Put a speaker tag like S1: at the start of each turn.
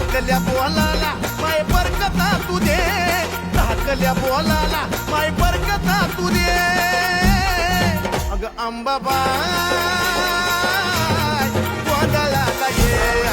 S1: धाकल्या बोलाला माय बरकता तू दे, धाकल्या बोलाला माय बरकता तू दे. अग अंबाबाई गोंधळाला ये